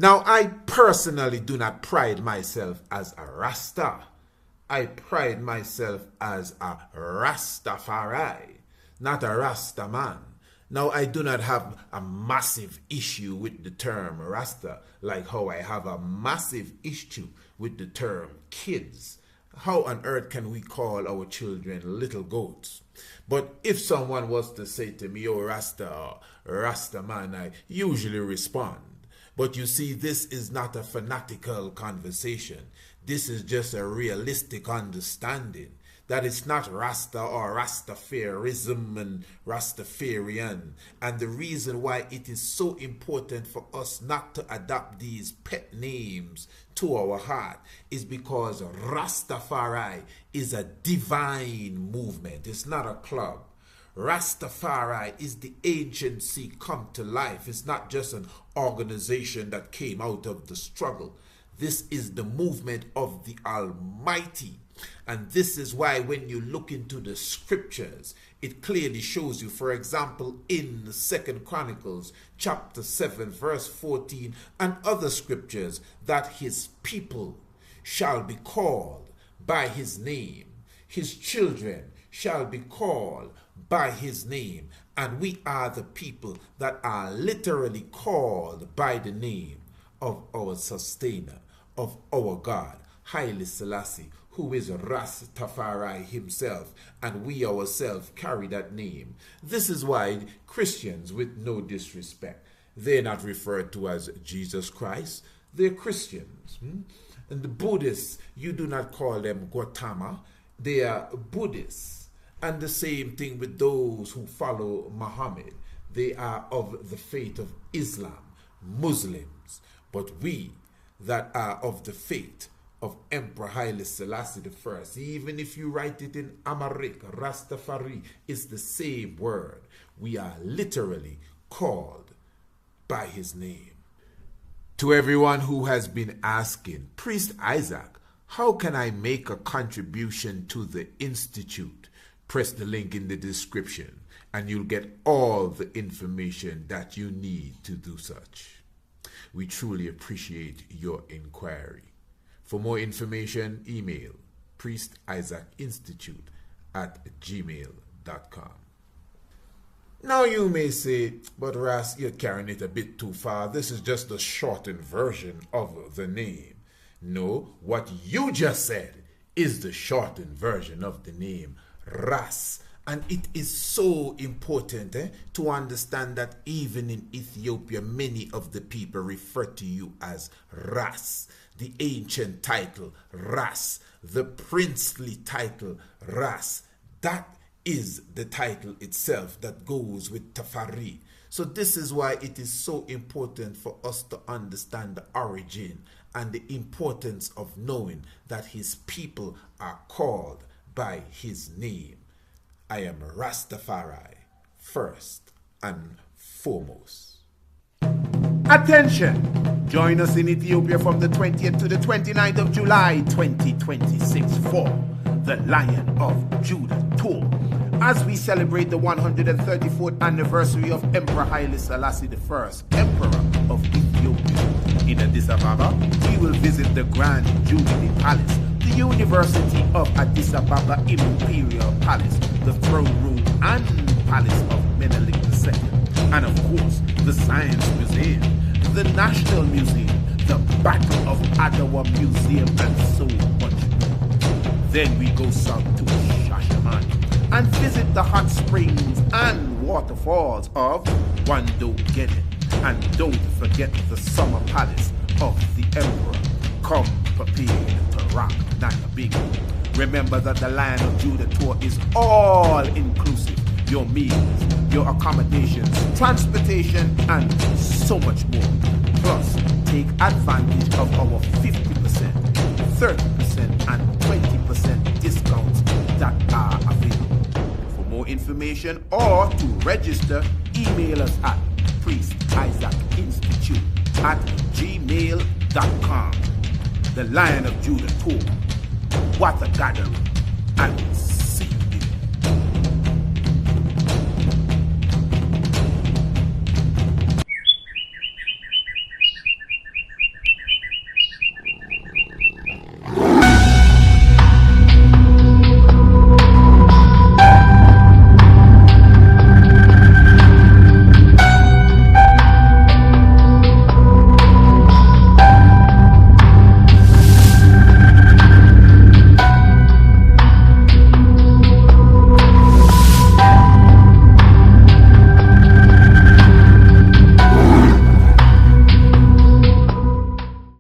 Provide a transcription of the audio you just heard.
Now, I personally do not pride myself as a Rasta. I pride myself as a Rastafari, not a Rasta man. Now, I do not have a massive issue with the term Rasta, like how I have a massive issue with the term kids. How on earth can we call our children little goats? But if someone was to say to me, oh Rasta, or Rasta man, I usually respond. But you see, this is not a fanatical conversation. This is just a realistic understanding that it's not Rasta or Rastafarism and Rastafarian. And the reason why it is so important for us not to adopt these pet names to our heart is because Rastafari is a divine movement. It's not a club. Rastafari is the agency come to life. It's not just an organization that came out of the struggle. This is the movement of the Almighty. And this is why when you look into the scriptures, it clearly shows you, for example, in the 2 Chronicles chapter 7 verse 14 and other scriptures, that his people shall be called by his name. His children shall be called by his name. And we are the people that are literally called by the name of our sustainer, of our God, Haile Selassie, who is Rastafari himself, and we ourselves carry that name. This is why Christians, with no disrespect, they're not referred to as Jesus Christ, they're Christians. And the Buddhists, you do not call them Gautama, they are Buddhists. And the same thing with those who follow Muhammad. They are of the faith of Islam, Muslims. But we that are of the faith of Emperor Haile Selassie I, even if you write it in Amharic, Rastafari, it's the same word. We are literally called by his name. To everyone who has been asking, Priest Isaac, how can I make a contribution to the Institute? Press the link in the description and you'll get all the information that you need to do such. We truly appreciate your inquiry. For more information, email priestisaacinstitute@gmail.com. Now you may say, but Ras, you're carrying it a bit too far. This is just a shortened version of the name. No, what you just said is the shortened version of the name, Ras. And it is so important to understand that even in Ethiopia, many of the people refer to you as Ras. The ancient title, Ras. The princely title, Ras. That is the title itself that goes with Tafari. So this is why it is so important for us to understand the origin and the importance of knowing that his people are called by his name. I am Rastafari, first and foremost. Attention! Join us in Ethiopia from the 20th to the 29th of July 2026 for the Lion of Judah Tour, as we celebrate the 134th anniversary of Emperor Haile Selassie I, Emperor of Ethiopia. In Addis Ababa, we will visit the Grand Jubilee Palace, the University of Addis Ababa Imperial Palace, the Throne Room and Palace of Menelik II, and of course, the Science Museum, the National Museum, the Battle of Adwa Museum, and so much more. Then we go south to Shashamane and visit the hot springs and waterfalls of Wando Geddon. And don't forget the summer palace of the Emperor. Come prepared to rock Nayabing. Remember that the Lion of Judah Tour is all inclusive. Your meals, your accommodations, transportation, and so much more. Plus, take advantage of our 50%, 30%, and 20% discounts that are available. For more information or to register, email us at priestisaacinstitute@gmail.com. The Lion of Judah Tour. What a gathering. I will